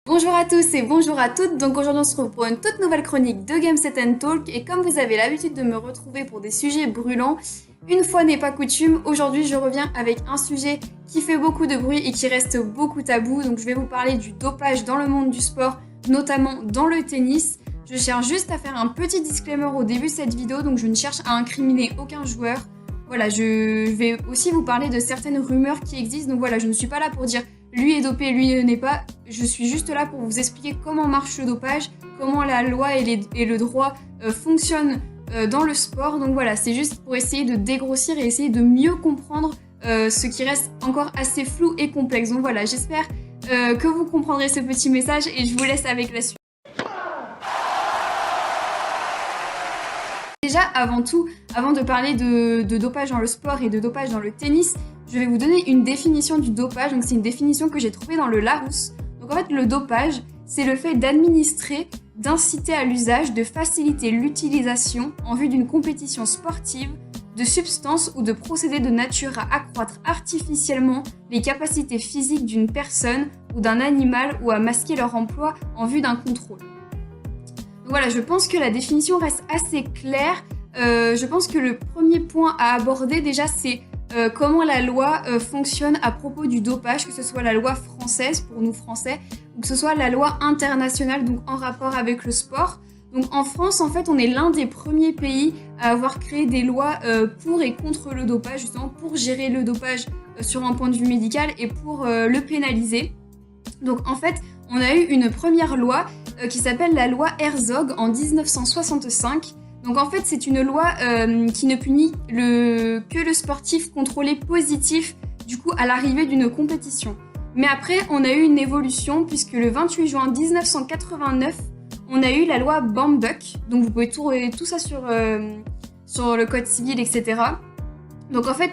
Bonjour à tous et bonjour à toutes, donc aujourd'hui on se retrouve pour une toute nouvelle chronique de Game Set Talk et comme vous avez l'habitude de me retrouver pour des sujets brûlants, une fois n'est pas coutume, aujourd'hui je reviens avec un sujet qui fait beaucoup de bruit et qui reste beaucoup tabou, donc je vais vous parler du dopage dans le monde du sport, notamment dans le tennis. Je cherche juste à faire un petit disclaimer au début de cette vidéo, donc je ne cherche à incriminer aucun joueur. Voilà, je vais aussi vous parler de certaines rumeurs qui existent, donc voilà, je ne suis pas là pour dire lui est dopé, lui ne l'est pas. Je suis juste là pour vous expliquer comment marche le dopage, comment la loi et le droit fonctionnent dans le sport. Donc voilà, c'est juste pour essayer de dégrossir et essayer de mieux comprendre ce qui reste encore assez flou et complexe. Donc voilà, j'espère que vous comprendrez ce petit message et je vous laisse avec la suite. Déjà, avant tout, avant de parler de dopage dans le sport et de dopage dans le tennis, je vais vous donner une définition du dopage. Donc c'est une définition que j'ai trouvée dans le Larousse. Donc en fait, le dopage, c'est le fait d'administrer, d'inciter à l'usage, de faciliter l'utilisation en vue d'une compétition sportive de substances ou de procédés de nature à accroître artificiellement les capacités physiques d'une personne ou d'un animal ou à masquer leur emploi en vue d'un contrôle. Donc voilà, je pense que la définition reste assez claire. Je pense que le premier point à aborder déjà, c'est comment la loi fonctionne à propos du dopage, que ce soit la loi française pour nous Français, ou que ce soit la loi internationale, donc en rapport avec le sport. Donc en France, en fait, on est l'un des premiers pays à avoir créé des lois pour et contre le dopage, justement pour gérer le dopage sur un point de vue médical et pour le pénaliser. Donc en fait, on a eu une première loi qui s'appelle la loi Herzog en 1965. Donc en fait, c'est une loi qui ne punit que le sportif contrôlé positif du coup à l'arrivée d'une compétition. Mais après, on a eu une évolution puisque le 28 juin 1989, on a eu la loi Bambuck. Donc vous pouvez trouver tout ça sur le code civil, etc. Donc en fait,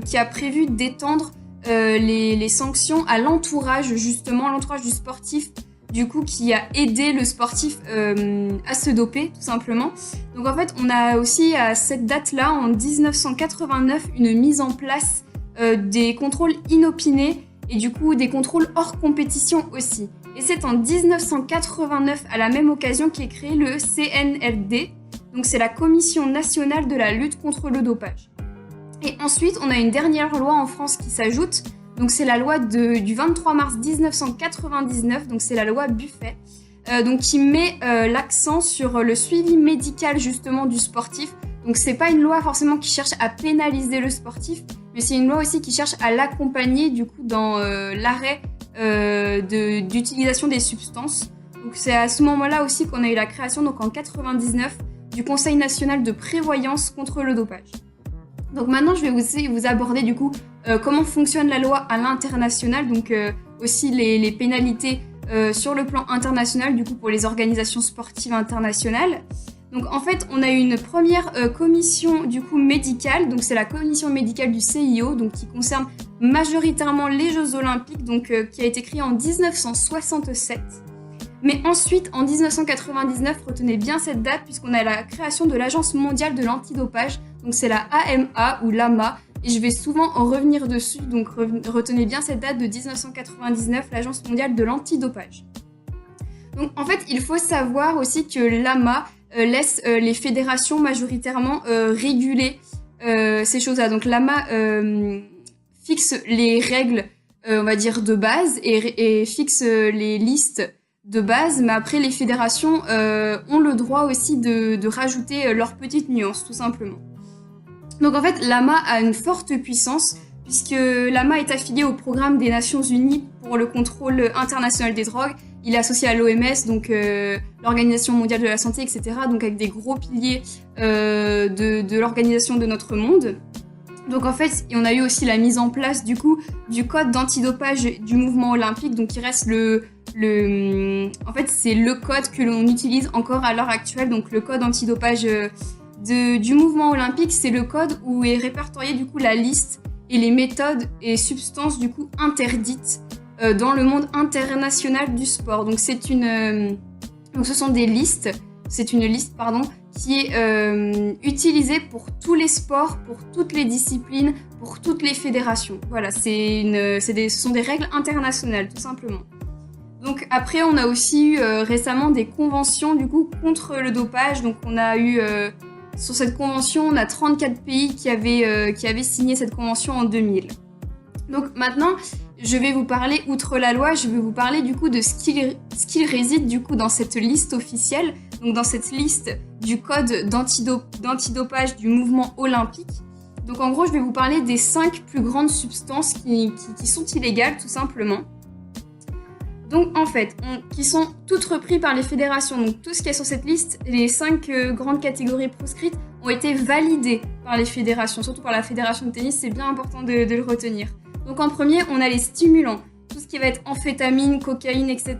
qui a prévu d'étendre les sanctions à l'entourage, justement, l'entourage du sportif, du coup, qui a aidé le sportif à se doper, tout simplement. Donc en fait, on a aussi à cette date-là, en 1989, une mise en place des contrôles inopinés et du coup des contrôles hors compétition aussi. Et c'est en 1989, à la même occasion, qu'est créé le CNLD, donc c'est la Commission nationale de la lutte contre le dopage. Et ensuite, on a une dernière loi en France qui s'ajoute, donc c'est la loi du 23 mars 1999, donc c'est la loi Buffet, donc qui met l'accent sur le suivi médical justement du sportif. Donc c'est pas une loi forcément qui cherche à pénaliser le sportif, mais c'est une loi aussi qui cherche à l'accompagner du coup dans l'arrêt d'utilisation des substances. Donc c'est à ce moment-là aussi qu'on a eu la création, donc en 99, du Conseil national de prévoyance contre le dopage. Donc maintenant, je vais vous aborder du coup comment fonctionne la loi à l'international, donc aussi les pénalités sur le plan international du coup pour les organisations sportives internationales. Donc en fait, on a eu une première commission du coup médicale, donc c'est la commission médicale du CIO, donc qui concerne majoritairement les Jeux Olympiques, donc qui a été créée en 1967. Mais ensuite, en 1999, retenez bien cette date puisqu'on a la création de l'Agence mondiale de l'antidopage, donc c'est la AMA ou l'AMA, et je vais souvent en revenir dessus, donc retenez bien cette date de 1999, l'Agence mondiale de l'antidopage. Donc en fait, il faut savoir aussi que l'AMA laisse les fédérations majoritairement réguler ces choses-là. Donc l'AMA fixe les règles, on va dire, de base et fixe les listes de base, mais après les fédérations ont le droit aussi de rajouter leurs petites nuances, tout simplement. Donc en fait, l'AMA a une forte puissance, puisque l'AMA est affilié au programme des Nations Unies pour le contrôle international des drogues. Il est associé à l'OMS, donc l'Organisation mondiale de la santé, etc., donc avec des gros piliers de l'organisation de notre monde. Donc en fait, on a eu aussi la mise en place du coup du code d'antidopage du mouvement olympique, donc qui reste en fait, c'est le code que l'on utilise encore à l'heure actuelle, donc le code antidopage du mouvement olympique, c'est le code où est répertoriée du coup la liste et les méthodes et substances du coup interdites dans le monde international du sport. Donc donc ce sont des listes, c'est une liste pardon qui est utilisée pour tous les sports, pour toutes les disciplines, pour toutes les fédérations. Voilà, ce sont des règles internationales tout simplement. Donc après, on a aussi eu récemment des conventions du coup contre le dopage. Donc on a eu sur cette convention, on a 34 pays qui avaient signé cette convention en 2000. Donc maintenant, je vais vous parler, outre la loi, je vais vous parler du coup de ce qu'il réside du coup dans cette liste officielle, donc dans cette liste du code d'antidopage du mouvement olympique. Donc en gros, je vais vous parler des 5 plus grandes substances qui sont illégales tout simplement. Donc en fait, qui sont toutes reprises par les fédérations. Donc tout ce qui est sur cette liste, les 5 grandes catégories proscrites ont été validées par les fédérations, surtout par la fédération de tennis, c'est bien important de le retenir. Donc en premier, on a les stimulants, tout ce qui va être amphétamine, cocaïne, etc.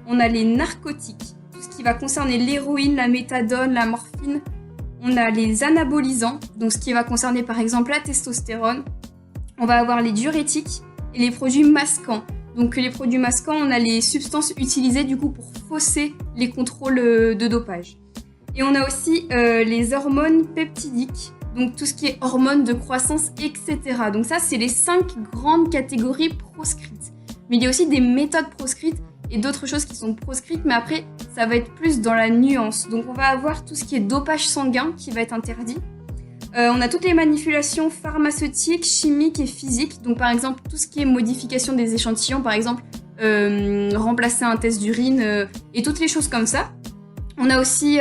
On a les narcotiques, tout ce qui va concerner l'héroïne, la méthadone, la morphine. On a les anabolisants, donc ce qui va concerner par exemple la testostérone. On va avoir les diurétiques et les produits masquants. Donc les produits masquants, on a les substances utilisées du coup pour fausser les contrôles de dopage. Et on a aussi les hormones peptidiques, donc tout ce qui est hormones de croissance, etc. Donc ça, c'est les 5 grandes catégories proscrites. Mais il y a aussi des méthodes proscrites et d'autres choses qui sont proscrites, mais après, ça va être plus dans la nuance. Donc on va avoir tout ce qui est dopage sanguin qui va être interdit. On a toutes les manipulations pharmaceutiques, chimiques et physiques. Donc par exemple, tout ce qui est modification des échantillons, par exemple, remplacer un test d'urine et toutes les choses comme ça. On a aussi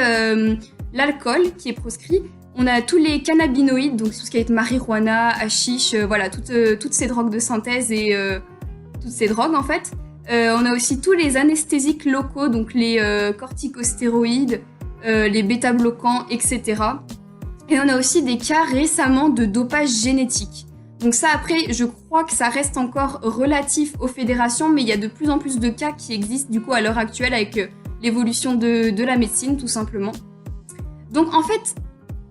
l'alcool qui est proscrit. On a tous les cannabinoïdes, donc tout ce qui va être marijuana, hashish, voilà, toutes ces drogues de synthèse et toutes ces drogues en fait. On a aussi tous les anesthésiques locaux, donc les corticostéroïdes, les bêta-bloquants, etc. Et on a aussi des cas récemment de dopage génétique. Donc ça, après, je crois que ça reste encore relatif aux fédérations, mais il y a de plus en plus de cas qui existent du coup à l'heure actuelle avec l'évolution de la médecine, tout simplement. Donc en fait,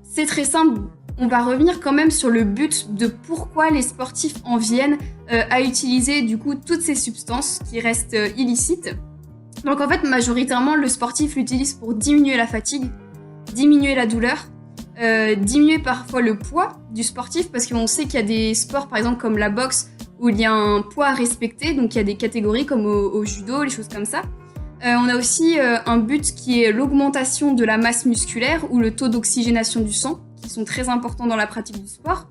c'est très simple. On va revenir quand même sur le but de pourquoi les sportifs en viennent à utiliser du coup toutes ces substances qui restent illicites. Donc en fait, majoritairement, le sportif l'utilise pour diminuer la fatigue, diminuer la douleur, diminuer parfois le poids du sportif, parce qu'on sait qu'il y a des sports par exemple comme la boxe où il y a un poids à respecter, donc il y a des catégories comme au judo, les choses comme ça. On a aussi un but qui est l'augmentation de la masse musculaire ou le taux d'oxygénation du sang, qui sont très importants dans la pratique du sport.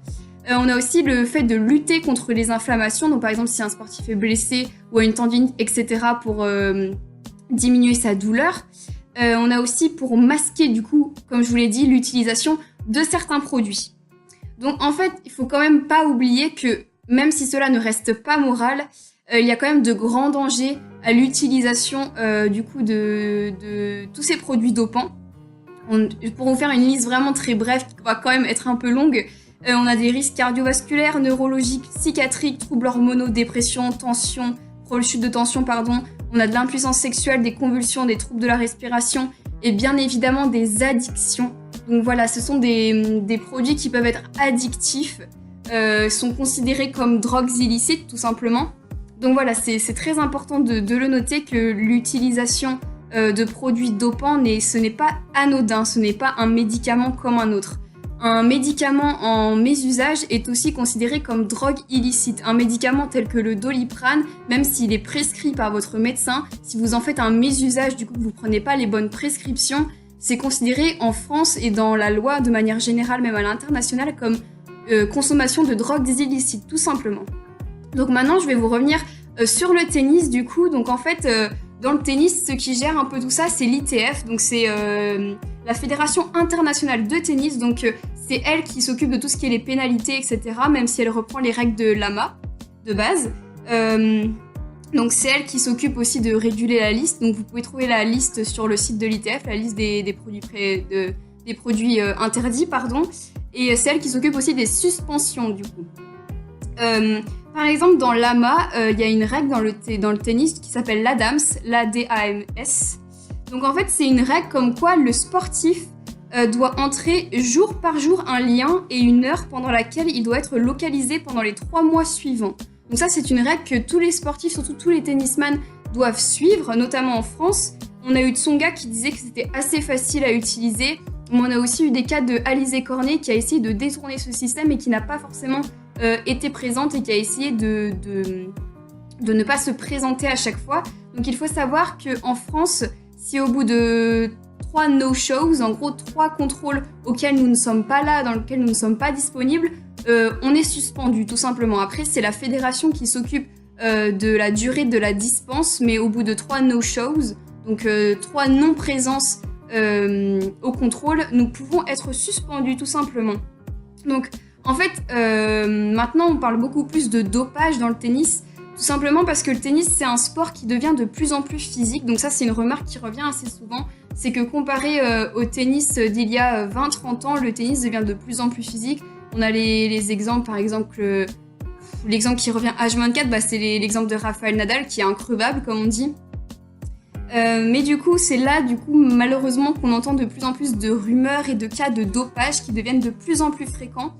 On a aussi le fait de lutter contre les inflammations, donc par exemple si un sportif est blessé ou a une tendinite, etc. pour diminuer sa douleur. On a aussi pour masquer du coup, comme je vous l'ai dit, l'utilisation de certains produits. Donc en fait, il faut quand même pas oublier que même si cela ne reste pas moral, il y a quand même de grands dangers à l'utilisation du coup de tous ces produits dopants. Pour vous faire une liste vraiment très brève qui va quand même être un peu longue, on a des risques cardiovasculaires, neurologiques, psychiatriques, troubles hormonaux, dépression, tension, chute de tension, pardon. On a de l'impuissance sexuelle, des convulsions, des troubles de la respiration et bien évidemment des addictions. Donc voilà, ce sont des produits qui peuvent être addictifs, sont considérés comme drogues illicites tout simplement. Donc voilà, c'est très important de le noter que l'utilisation de produits dopants, ce n'est pas anodin, ce n'est pas un médicament comme un autre. Un médicament en mésusage est aussi considéré comme drogue illicite. Un médicament tel que le Doliprane, même s'il est prescrit par votre médecin, si vous en faites un mésusage, du coup vous prenez pas les bonnes prescriptions, c'est considéré en France et dans la loi de manière générale, même à l'international, comme consommation de drogues illicites, tout simplement. Donc maintenant, je vais vous revenir sur le tennis, du coup. Donc en fait, dans le tennis, ce qui gère un peu tout ça, c'est l'ITF. Donc c'est la Fédération internationale de tennis. Donc c'est elle qui s'occupe de tout ce qui est les pénalités, etc. Même si elle reprend les règles de l'AMA de base. Donc c'est elle qui s'occupe aussi de réguler la liste. Donc vous pouvez trouver la liste sur le site de l'ITF, la liste des produits interdits, pardon. Et c'est elle qui s'occupe aussi des suspensions, du coup. Par exemple, dans l'AMA, il y a une règle dans le tennis qui s'appelle l'ADAMS, l'ADAMS. Donc en fait, c'est une règle comme quoi le sportif doit entrer jour par jour un lien et une heure pendant laquelle il doit être localisé pendant les 3 mois suivants. Donc ça, c'est une règle que tous les sportifs, surtout tous les tennisman, doivent suivre, notamment en France. On a eu Tsonga qui disait que c'était assez facile à utiliser. On a aussi eu des cas de Alizé Cornet qui a essayé de détourner ce système et qui n'a pas forcément été présente et qui a essayé de ne pas se présenter à chaque fois. Donc il faut savoir qu'en France, si au bout de 3 no-shows, en gros 3 contrôles auxquels nous ne sommes pas là, dans lesquels nous ne sommes pas disponibles, on est suspendu tout simplement. Après, c'est la fédération qui s'occupe de la durée de la dispense, mais au bout de 3 no-shows, donc 3 non-présences au contrôle, nous pouvons être suspendus tout simplement. Donc en fait, maintenant on parle beaucoup plus de dopage dans le tennis, tout simplement parce que le tennis c'est un sport qui devient de plus en plus physique. Donc ça c'est une remarque qui revient assez souvent, c'est que comparé au tennis d'il y a 20-30 ans, le tennis devient de plus en plus physique. On a les exemples, par exemple, l'exemple qui revient H24, c'est l'exemple de Rafael Nadal qui est increvable comme on dit. Mais du coup, c'est là, malheureusement, qu'on entend de plus en plus de rumeurs et de cas de dopage qui deviennent de plus en plus fréquents.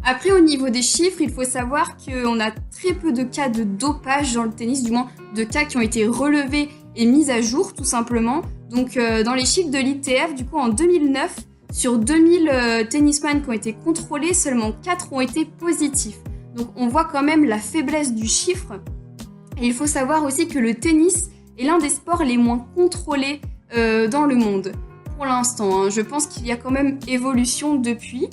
Après, au niveau des chiffres, il faut savoir qu'on a très peu de cas de dopage dans le tennis, du moins de cas qui ont été relevés et mis à jour, tout simplement. Donc, dans les chiffres de l'ITF, en 2009, sur 2000 tennisman qui ont été contrôlés, seulement 4 ont été positifs. Donc, on voit quand même la faiblesse du chiffre. Et il faut savoir aussi que le tennis est l'un des sports les moins contrôlés dans le monde pour l'instant. Je pense qu'il y a quand même évolution depuis.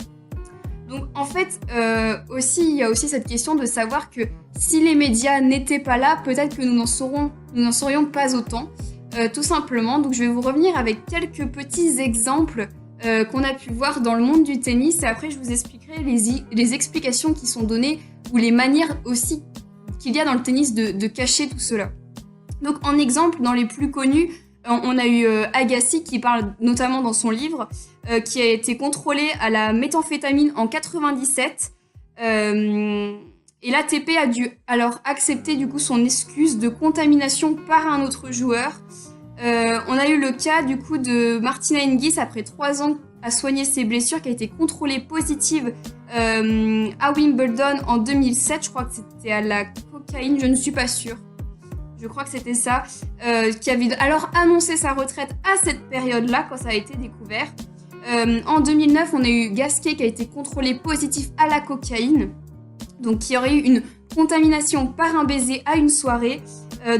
Donc en fait, il y a aussi cette question de savoir que si les médias n'étaient pas là, peut-être que nous n'en saurions pas autant, tout simplement. Donc je vais vous revenir avec quelques petits exemples qu'on a pu voir dans le monde du tennis et après je vous expliquerai les explications qui sont données ou les manières aussi qu'il y a dans le tennis de cacher tout cela. Donc en exemple, dans les plus connus, on a eu Agassi qui parle notamment dans son livre, qui a été contrôlé à la méthamphétamine en 97. Et l'ATP a dû alors accepter son excuse de contamination par un autre joueur. On a eu le cas de Martina Hingis après 3 ans à soigner ses blessures, qui a été contrôlée positive à Wimbledon en 2007. Je crois que c'était à la cocaïne, je ne suis pas sûre. Je crois que c'était ça, qui avait alors annoncé sa retraite à cette période-là, quand ça a été découvert. En 2009, on a eu Gasquet qui a été contrôlé positif à la cocaïne, donc qui aurait eu une contamination par un baiser à une soirée.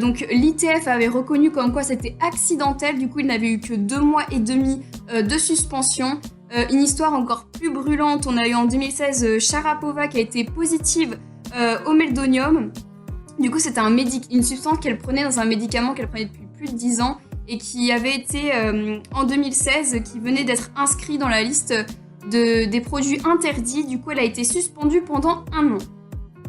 Donc l'ITF avait reconnu comme quoi c'était accidentel, il n'avait eu que 2 mois et demi de suspension. Une histoire encore plus brûlante, on a eu en 2016 Sharapova qui a été positive au meldonium. C'était une substance qu'elle prenait dans un médicament qu'elle prenait depuis plus de 10 ans et qui avait été, en 2016, qui venait d'être inscrit dans la liste des produits interdits. Elle a été suspendue pendant 1 an.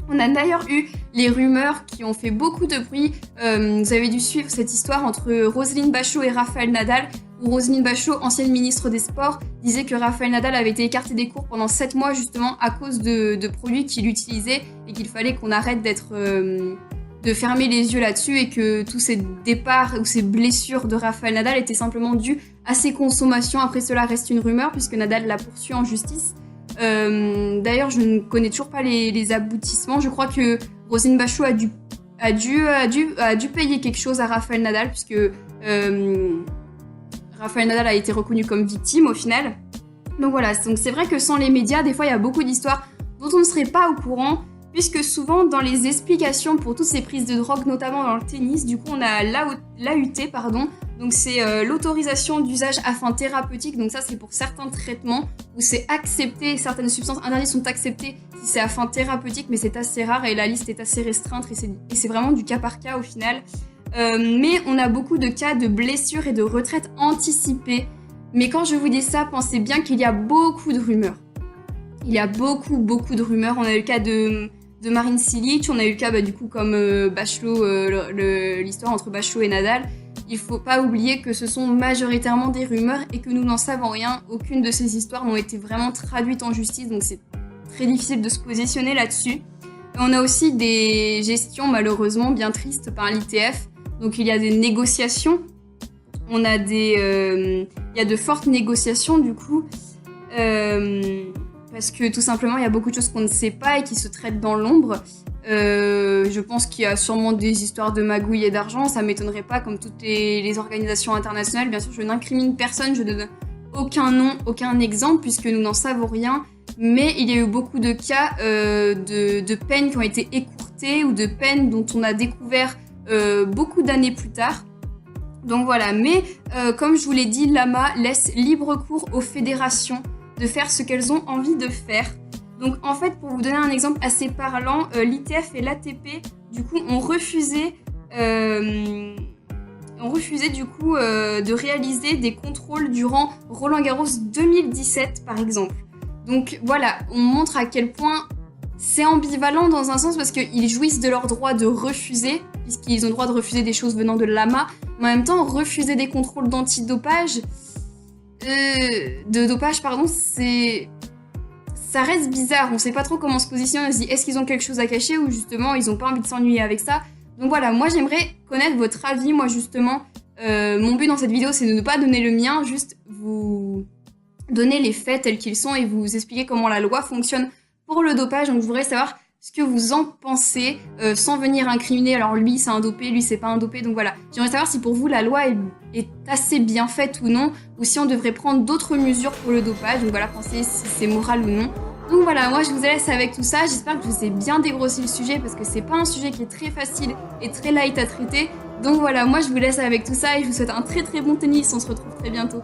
On a d'ailleurs eu les rumeurs qui ont fait beaucoup de bruit. Vous avez dû suivre cette histoire entre Roselyne Bachot et Rafael Nadal, où Roselyne Bachot, ancienne ministre des Sports, disait que Rafael Nadal avait été écarté des cours pendant 7 mois justement à cause de produits qu'il utilisait et qu'il fallait qu'on arrête de fermer les yeux là-dessus et que tous ces départs ou ces blessures de Rafael Nadal étaient simplement dues à ses consommations. Après cela reste une rumeur puisque Nadal l'a poursuivi en justice. D'ailleurs, je ne connais toujours pas les aboutissements. Je crois que Roselyne Bachot a dû payer quelque chose à Rafael Nadal puisque Rafael Nadal a été reconnu comme victime au final. Donc voilà, c'est vrai que sans les médias, des fois il y a beaucoup d'histoires dont on ne serait pas au courant, puisque souvent dans les explications pour toutes ces prises de drogue, notamment dans le tennis, on a l'AUT, donc c'est l'autorisation d'usage à fin thérapeutique, donc ça c'est pour certains traitements où c'est accepté, certaines substances interdites sont acceptées si c'est à fin thérapeutique, mais c'est assez rare et la liste est assez restreinte et c'est vraiment du cas par cas au final. Mais on a beaucoup de cas de blessures et de retraites anticipées. Mais quand je vous dis ça, pensez bien qu'il y a beaucoup de rumeurs. Il y a beaucoup de rumeurs. On a eu le cas de Marin Cilic, on a eu le cas comme Bachelot, l'histoire entre Bachelot et Nadal. Il faut pas oublier que ce sont majoritairement des rumeurs et que nous n'en savons rien. Aucune de ces histoires n'ont été vraiment traduites en justice, donc c'est très difficile de se positionner là-dessus. On a aussi des gestions malheureusement bien tristes par l'ITF. Donc il y a des négociations, il y a de fortes négociations parce que tout simplement il y a beaucoup de choses qu'on ne sait pas et qui se traitent dans l'ombre. Je pense qu'il y a sûrement des histoires de magouilles et d'argent, ça m'étonnerait pas comme toutes les organisations internationales. Bien sûr je n'incrimine personne, je ne donne aucun nom, aucun exemple puisque nous n'en savons rien, mais il y a eu beaucoup de cas de peines qui ont été écourtées ou de peines dont on a découvert beaucoup d'années plus tard. Donc voilà, mais comme je vous l'ai dit, l'AMA laisse libre cours aux fédérations de faire ce qu'elles ont envie de faire. Donc en fait, pour vous donner un exemple assez parlant, l'ITF et l'ATP, du coup, ont refusé du coup de réaliser des contrôles durant Roland-Garros 2017 par exemple. Donc voilà, on montre à quel point c'est ambivalent dans un sens parce qu'ils jouissent de leur droit de refuser, puisqu'ils ont le droit de refuser des choses venant de l'AMA, mais en même temps refuser des contrôles d'antidopage, ça reste bizarre, on sait pas trop comment se positionner, on se dit est-ce qu'ils ont quelque chose à cacher ou justement ils ont pas envie de s'ennuyer avec ça. Donc voilà, moi j'aimerais connaître votre avis, moi justement, mon but dans cette vidéo c'est de ne pas donner le mien, juste vous donner les faits tels qu'ils sont et vous expliquer comment la loi fonctionne pour le dopage. Donc je voudrais savoir ce que vous en pensez, sans venir incriminer, alors lui c'est un dopé, lui c'est pas un dopé, donc voilà. J'aimerais savoir si pour vous la loi est assez bien faite ou non, ou si on devrait prendre d'autres mesures pour le dopage, donc voilà, pensez si c'est moral ou non. Donc voilà, moi je vous laisse avec tout ça, j'espère que je vous ai bien dégrossi le sujet, parce que c'est pas un sujet qui est très facile et très light à traiter. Donc voilà, moi je vous laisse avec tout ça et je vous souhaite un très très bon tennis, on se retrouve très bientôt.